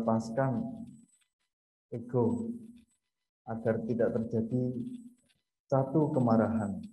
melepaskan ego agar tidak terjadi satu kemarahan.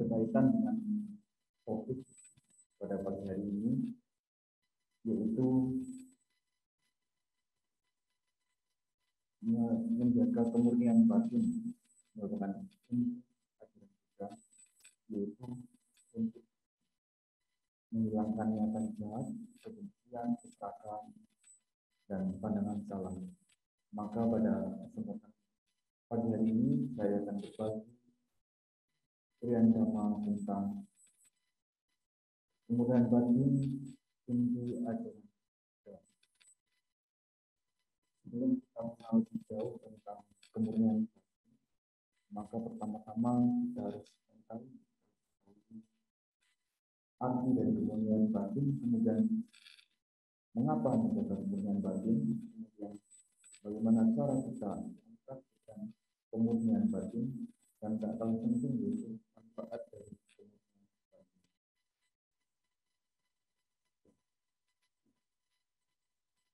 Berkaitan dengan topik pada pagi hari ini, yaitu menjaga kemurnian batin, merupakan ajaran kita, yaitu untuk menghilangkan niatan jahat, kebencian, keserakahan, dan pandangan salah. Maka pada kesempatan pagi hari ini saya akan berbagi Krian Dhamma tentang kemurnian batin, inti ajaran. Sebelum kita mengenal lebih jauh tentang kemurnian batin, maka pertama-tama kita harus mengetahui arti dari kemurnian batin, kemudian mengapa menjaga kemurnian batin, kemudian bagaimana cara kita mempraktikkan kemurnian batin, dan tak kalah penting yaitu manfaat dari kemurnian batin.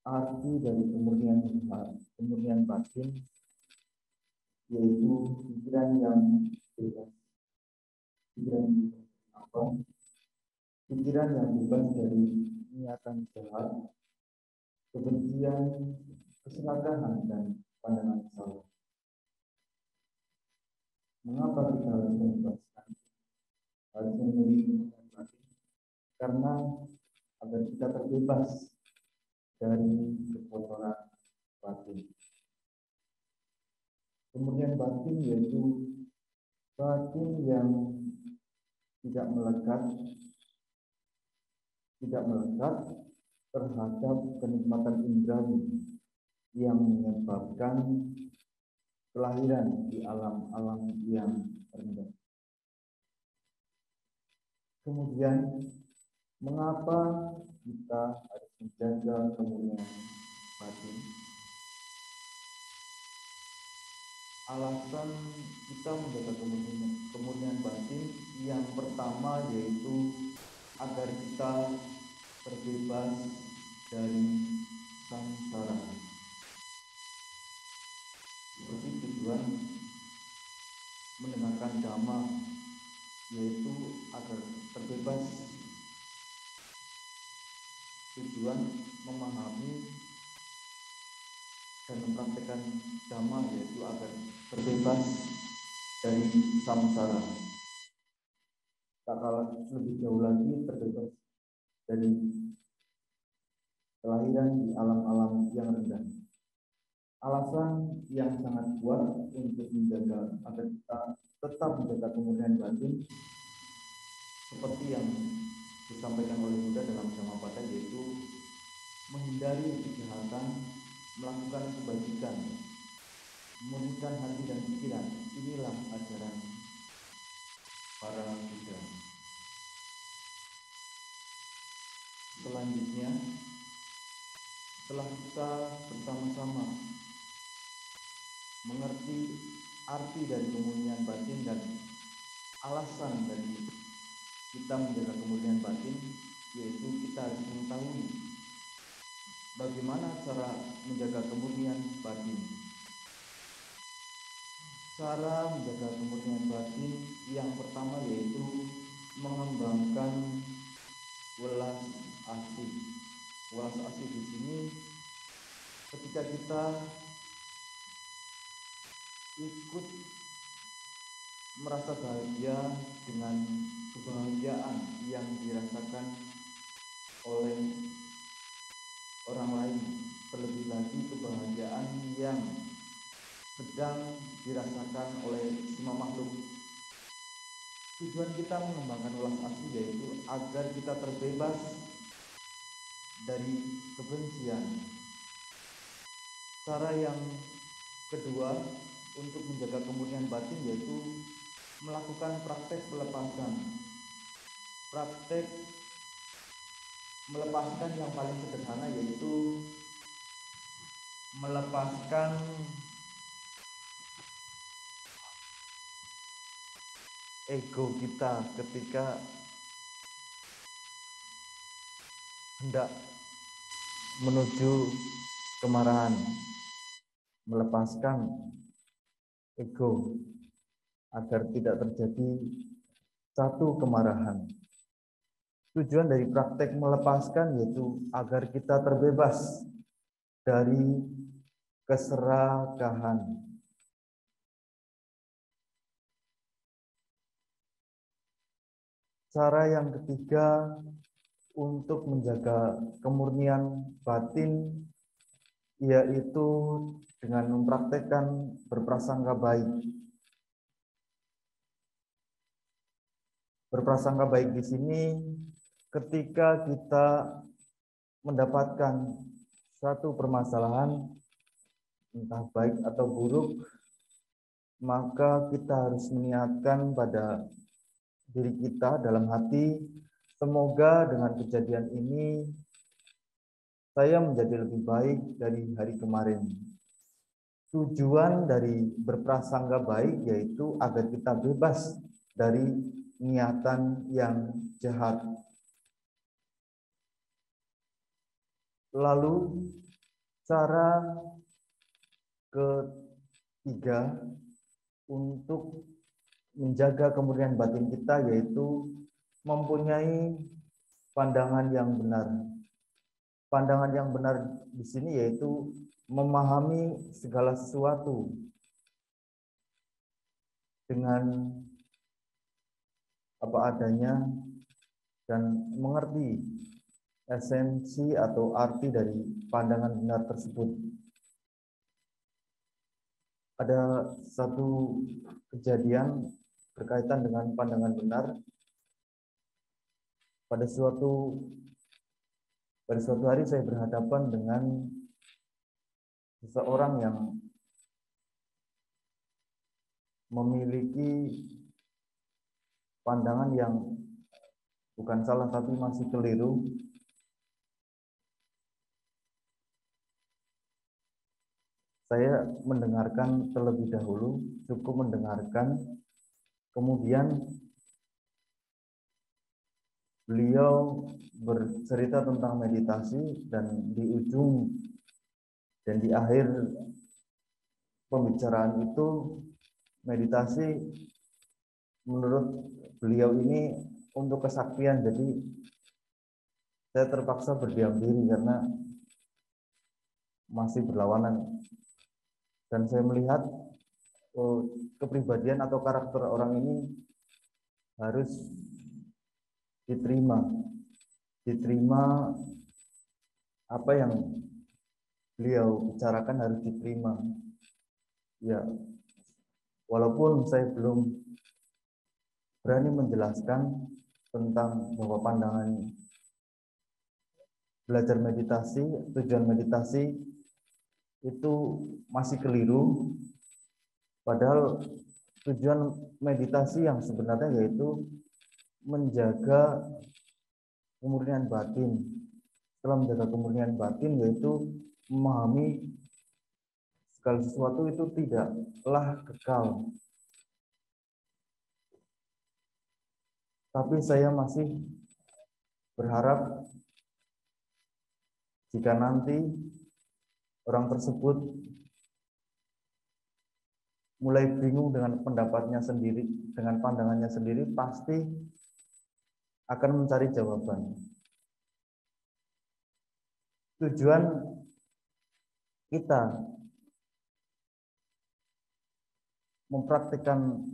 Arti dari kemurnian batin yaitu pikiran yang bebas. Pikiran apa? Pikiran yang bebas dari niatan jahat, kebencian, keserakahan, dan pandangan salah. Mengapa kita harus membebaskan? Harus memiliki kemurnian batin? Karena agar kita terbebas dari kekotoran batin. Kemurnian batin yaitu batin yang tidak melekat terhadap kenikmatan indrawi yang menyebabkan kelahiran di alam-alam yang rendah. Kemudian, mengapa kita harus menjaga kemurnian batin? Alasan kita menjaga kemurnian batin yang pertama yaitu agar kita terbebas dari samsara. Seperti tujuan mendengarkan dhamma yaitu agar terbebas, tujuan memahami dan mempraktikkan dhamma yaitu agar terbebas dari samsara. Tak kalah lebih jauh lagi, terbebas dari kelahiran di alam-alam yang rendah. Alasan yang sangat kuat untuk menjaga agar kita tetap menjaga kemurnian batin seperti yang disampaikan oleh Buddha dalam Dhammapada, yaitu menghindari kejahatan, melakukan kebajikan, memurnikan hati dan pikiran. Inilah ajaran para Buddha. Selanjutnya, setelah kita bersama-sama mengerti arti dari kemurnian batin dan alasan dari kita menjaga kemurnian batin, yaitu kita harus mengetahui bagaimana cara menjaga kemurnian batin. Cara menjaga kemurnian batin yang pertama yaitu mengembangkan welas asih. Welas asih di sini ketika kita ikut merasa bahagia dengan kebahagiaan yang dirasakan oleh orang lain, terlebih lagi kebahagiaan yang sedang dirasakan oleh semua makhluk. Tujuan kita mengembangkan ulas asli yaitu agar kita terbebas dari kebencian. Cara yang kedua untuk menjaga kemurnian batin yaitu melakukan praktek pelepasan. Praktek melepaskan yang paling sederhana yaitu melepaskan ego kita ketika hendak menuju kemarahan, melepaskan ego agar tidak terjadi satu kemarahan. Tujuan dari praktek melepaskan yaitu agar kita terbebas dari keserakahan. Cara yang ketiga untuk menjaga kemurnian batin yaitu dengan mempraktekkan berprasangka baik. Berprasangka baik di sini ketika kita mendapatkan suatu permasalahan entah baik atau buruk, maka kita harus meniatkan pada diri kita dalam hati, semoga dengan kejadian ini saya menjadi lebih baik dari hari kemarin. Tujuan dari berprasangka baik yaitu agar kita bebas dari niatan yang jahat. Lalu cara ketiga untuk menjaga kemurnian batin kita yaitu mempunyai pandangan yang benar. Pandangan yang benar di sini yaitu memahami segala sesuatu dengan apa adanya dan mengerti esensi atau arti dari pandangan benar tersebut. Ada satu kejadian berkaitan dengan pandangan benar. Pada suatu hari saya berhadapan dengan seseorang yang memiliki pandangan yang bukan salah tapi masih keliru. Saya mendengarkan terlebih dahulu, cukup mendengarkan, kemudian beliau bercerita tentang meditasi dan di ujung dan di akhir pembicaraan itu meditasi menurut beliau ini untuk kesaktian. Jadi saya terpaksa berdiam diri karena masih berlawanan. Dan saya melihat kepribadian atau karakter orang ini harus diterima. Diterima apa yang beliau bicarakan harus diterima. Ya, walaupun saya belum berani menjelaskan tentang bahwa pandangan belajar meditasi, tujuan meditasi itu masih keliru. Padahal tujuan meditasi yang sebenarnya yaitu menjaga kemurnian batin. Setelah menjaga kemurnian batin yaitu memahami segala sesuatu itu tidaklah kekal. Tapi saya masih berharap jika nanti orang tersebut mulai bingung dengan pendapatnya sendiri, dengan pandangannya sendiri, pasti akan mencari jawaban. Tujuan kita mempraktikkan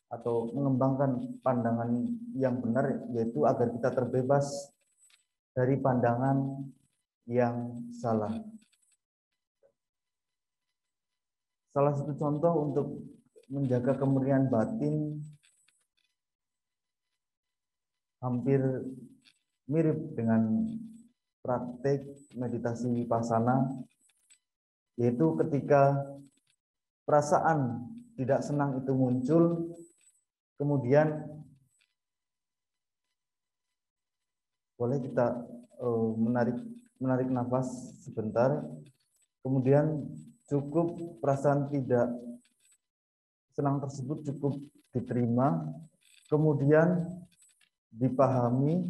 atau mengembangkan pandangan yang benar yaitu agar kita terbebas dari pandangan yang salah. salah satu contoh untuk menjaga kemurnian batin hampir mirip dengan praktek meditasi vipassana, yaitu ketika perasaan tidak senang itu muncul, kemudian boleh kita menarik nafas sebentar, kemudian cukup perasaan tidak senang tersebut cukup diterima, kemudian dipahami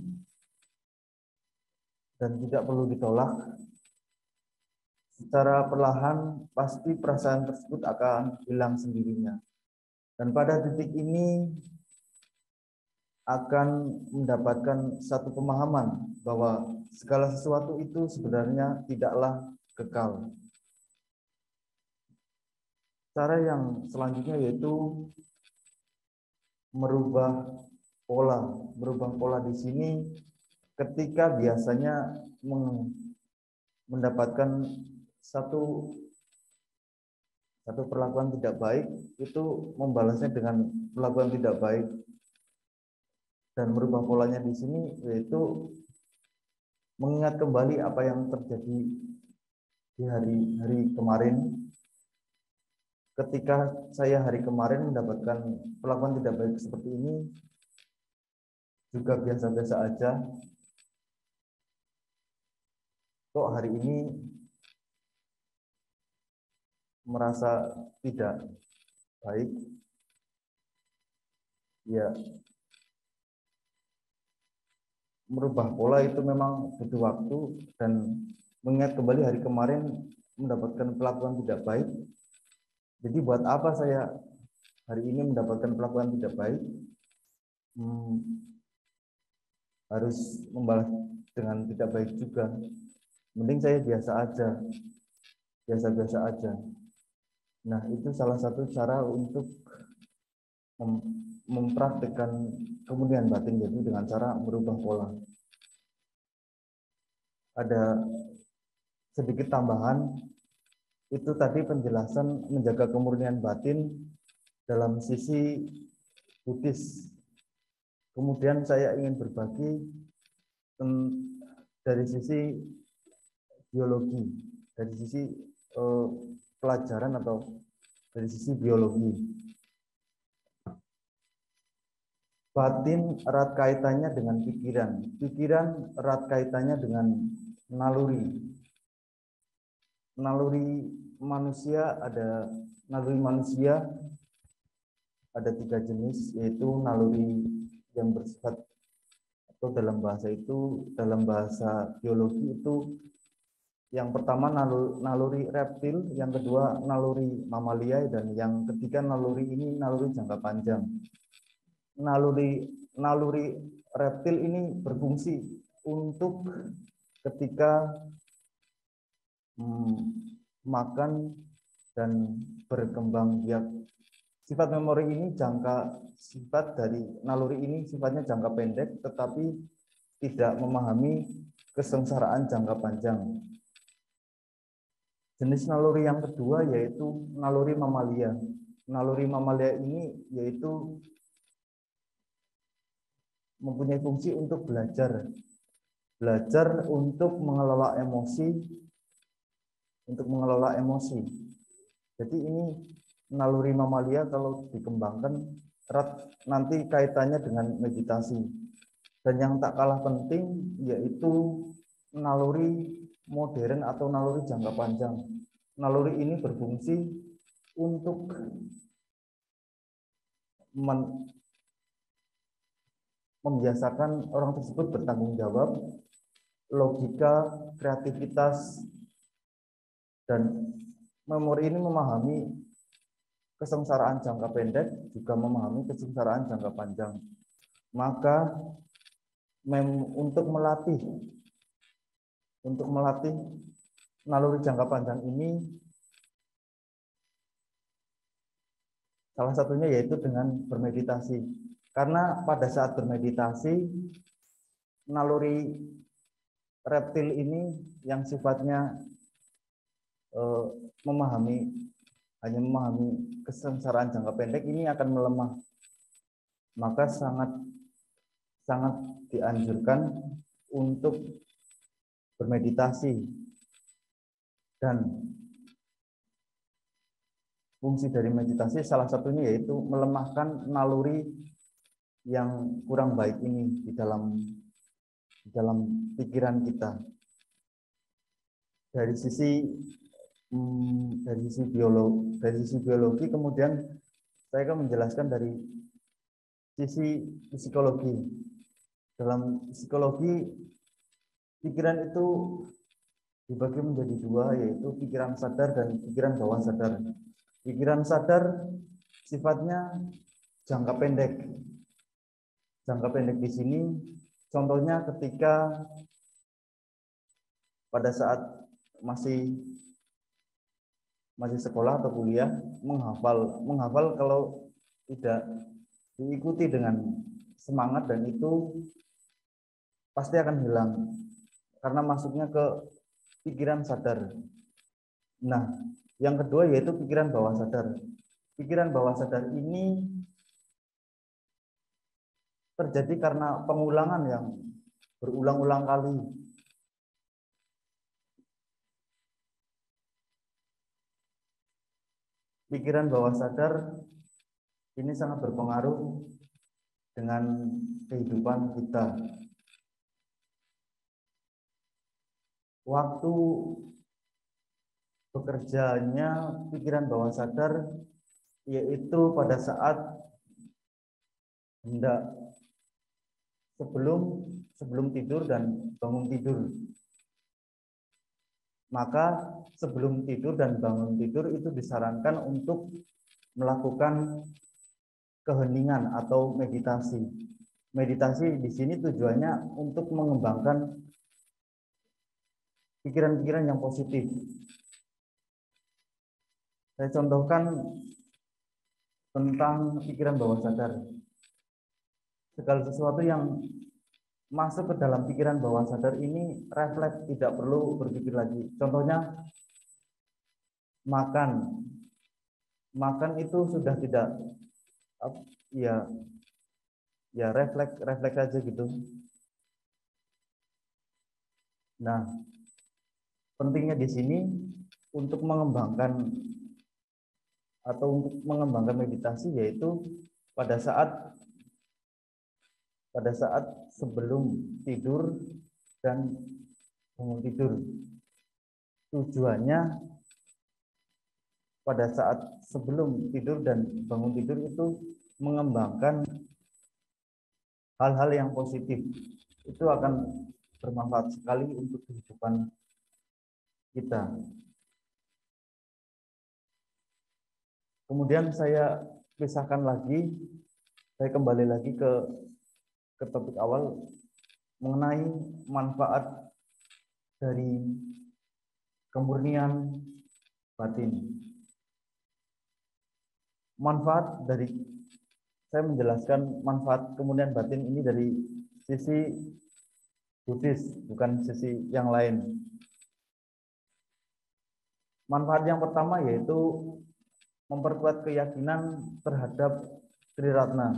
dan tidak perlu ditolak. Secara perlahan pasti perasaan tersebut akan hilang sendirinya. Dan pada titik ini akan mendapatkan satu pemahaman bahwa segala sesuatu itu sebenarnya tidaklah kekal. Cara yang selanjutnya yaitu merubah pola. Merubah pola di sini ketika biasanya mendapatkan satu perlakuan tidak baik, itu membalasnya dengan perlakuan tidak baik. Dan merubah polanya di sini yaitu mengingat kembali apa yang terjadi di hari kemarin. Ketika saya hari kemarin mendapatkan perlakuan tidak baik seperti ini, juga biasa-biasa aja. Kok hari ini merasa tidak baik? Ya, merubah pola itu memang butuh waktu, dan mengingat kembali hari kemarin mendapatkan perlakuan tidak baik. Jadi buat apa saya hari ini mendapatkan perlakuan tidak baik? Harus membalas dengan tidak baik juga. Mending saya biasa aja, biasa-biasa aja. Nah, itu salah satu cara untuk mempraktikkan kemurnian batin, yaitu dengan cara merubah pola. Ada sedikit tambahan, itu tadi penjelasan menjaga kemurnian batin dalam sisi Buddhis. Kemudian saya ingin berbagi dari sisi biologi, dari sisi pelajaran atau dari sisi biologi. Batin erat kaitannya dengan pikiran, pikiran erat kaitannya dengan naluri. Naluri manusia ada tiga jenis, yaitu naluri yang bersifat, atau dalam bahasa biologi itu yang pertama naluri reptil, yang kedua naluri mamalia, dan yang ketiga naluri jangka panjang. Naluri reptil ini berfungsi untuk ketika makan dan berkembang biak. Sifat memori ini sifat dari naluri ini sifatnya jangka pendek, tetapi tidak memahami kesengsaraan jangka panjang. Jenis naluri yang kedua yaitu naluri mamalia. Naluri mamalia ini yaitu mempunyai fungsi untuk belajar untuk mengelola emosi. Jadi ini naluri mamalia kalau dikembangkan erat nanti kaitannya dengan meditasi. Dan yang tak kalah penting yaitu naluri modern atau naluri jangka panjang. Naluri ini berfungsi untuk membiasakan orang tersebut bertanggung jawab, logika, kreativitas, dan memori ini memahami kesengsaraan jangka pendek, juga memahami kesengsaraan jangka panjang. Maka untuk melatih naluri jangka panjang ini, salah satunya yaitu dengan bermeditasi. Karena pada saat bermeditasi, naluri reptil ini yang sifatnya memahami hanya memahami kesengsaraan jangka pendek, ini akan melemah. Maka sangat dianjurkan untuk bermeditasi, dan fungsi dari meditasi salah satunya yaitu melemahkan naluri yang kurang baik ini di dalam pikiran kita. Dari sisi biologi, kemudian saya akan menjelaskan dari sisi psikologi. Dalam psikologi, pikiran itu dibagi menjadi dua, yaitu pikiran sadar dan pikiran bawah sadar. Pikiran sadar sifatnya jangka pendek. Jangka pendek di sini contohnya ketika pada saat masih sekolah atau kuliah, menghafal kalau tidak diikuti dengan semangat, dan itu pasti akan hilang karena masuknya ke pikiran sadar. Nah, yang kedua yaitu pikiran bawah sadar. Pikiran bawah sadar ini terjadi karena pengulangan yang berulang-ulang kali. Pikiran bawah sadar ini sangat berpengaruh dengan kehidupan kita. Waktu bekerjanya pikiran bawah sadar yaitu pada saat hendak sebelum tidur dan bangun tidur. Maka sebelum tidur dan bangun tidur itu disarankan untuk melakukan keheningan atau meditasi. Meditasi di sini tujuannya untuk mengembangkan pikiran-pikiran yang positif. Saya contohkan tentang pikiran bawah sadar. Segala sesuatu yang masuk ke dalam pikiran bawah sadar ini refleks, tidak perlu berpikir lagi. Contohnya makan. Makan itu sudah tidak ya refleks aja gitu. Nah, pentingnya di sini untuk mengembangkan meditasi yaitu pada saat sebelum tidur dan bangun tidur. Tujuannya pada saat sebelum tidur dan bangun tidur itu mengembangkan hal-hal yang positif. Itu akan bermanfaat sekali untuk kehidupan kita. Kemudian saya pisahkan lagi, saya kembali lagi ke topik awal mengenai manfaat dari kemurnian batin. Saya menjelaskan manfaat kemurnian batin ini dari sisi Buddhis, bukan sisi yang lain. Manfaat yang pertama yaitu memperkuat keyakinan terhadap Triratna.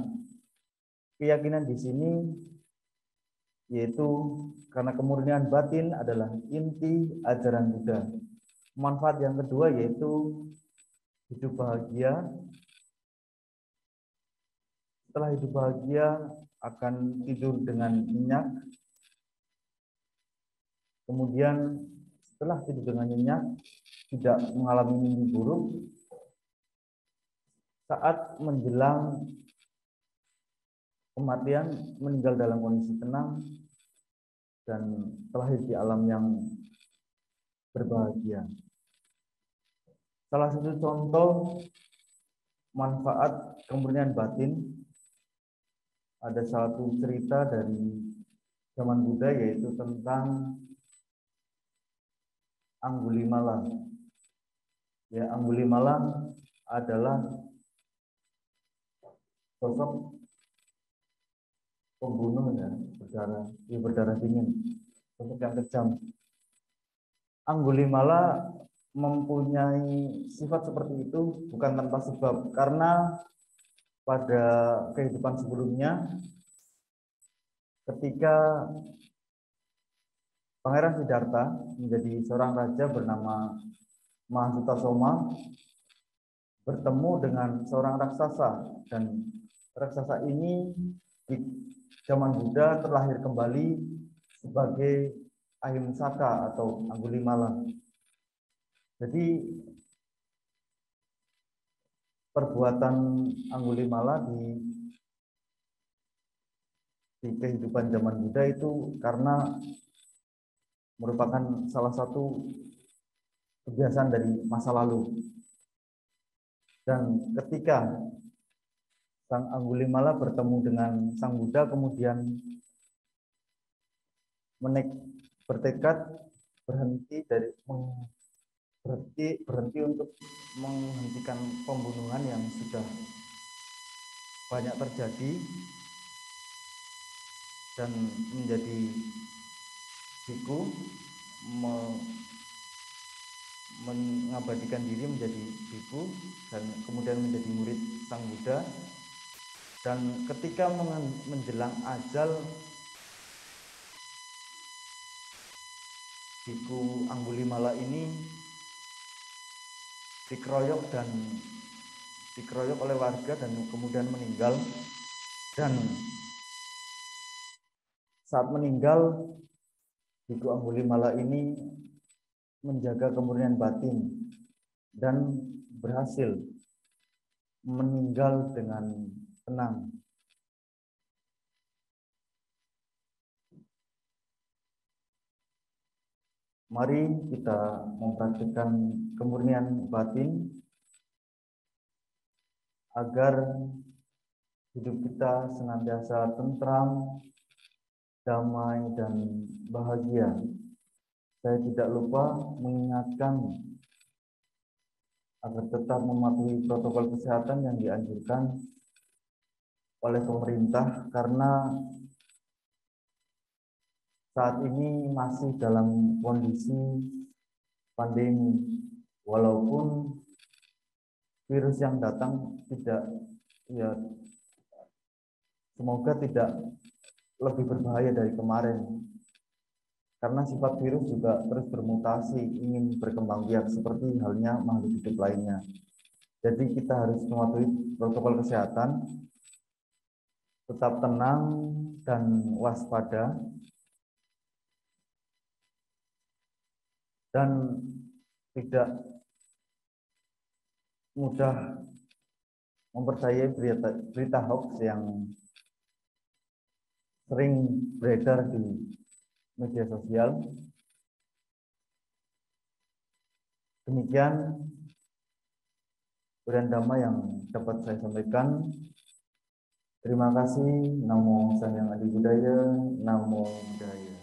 Keyakinan di sini yaitu karena kemurnian batin adalah inti ajaran Buddha. Manfaat yang kedua yaitu hidup bahagia. Setelah hidup bahagia akan tidur dengan nyenyak. Kemudian setelah tidur dengan nyenyak tidak mengalami mimpi buruk. Saat menjelang kematian meninggal dalam kondisi tenang dan terlahir di alam yang berbahagia. Salah satu contoh manfaat kemurnian batin, ada satu cerita dari zaman Buddha yaitu tentang Anggulimala. Ya, Anggulimala adalah sosok pembunuh ya, berdarah dingin, sosok yang kejam. Anggulimala mempunyai sifat seperti itu bukan tanpa sebab, karena pada kehidupan sebelumnya ketika Pangeran Siddhartha menjadi seorang raja bernama Mahasutasoma bertemu dengan seorang raksasa, dan raksasa ini di zaman Buddha terlahir kembali sebagai Ahimsaka atau Angulimala. Jadi perbuatan Angulimala di kehidupan zaman Buddha itu karena merupakan salah satu kebiasaan dari masa lalu. Dan ketika Sang Angulimala bertemu dengan Sang Buddha, kemudian bertekad berhenti untuk menghentikan pembunuhan yang sudah banyak terjadi, dan menjadi biku, mengabadikan diri menjadi biku dan kemudian menjadi murid Sang Buddha. Dan ketika menjelang ajal, biku Angulimala ini dikeroyok oleh warga dan kemudian meninggal. Dan saat meninggal, biku Angulimala ini menjaga kemurnian batin dan berhasil meninggal dengan tenang. Mari kita mempraktikkan kemurnian batin agar hidup kita senantiasa tentram, damai, dan bahagia. Saya tidak lupa mengingatkan agar tetap mematuhi protokol kesehatan yang dianjurkan oleh pemerintah, karena saat ini masih dalam kondisi pandemi. Walaupun virus yang datang semoga tidak lebih berbahaya dari kemarin, karena sifat virus juga terus bermutasi, ingin berkembang biak seperti halnya makhluk hidup lainnya. Jadi kita harus mematuhi protokol kesehatan, tetap tenang dan waspada, dan tidak mudah mempercayai berita hoax yang sering beredar di media sosial. Demikian Bulan Dhamma yang dapat saya sampaikan. Terima kasih. Namo Sang Hyang Adi Budaya. Namo Buddhaya.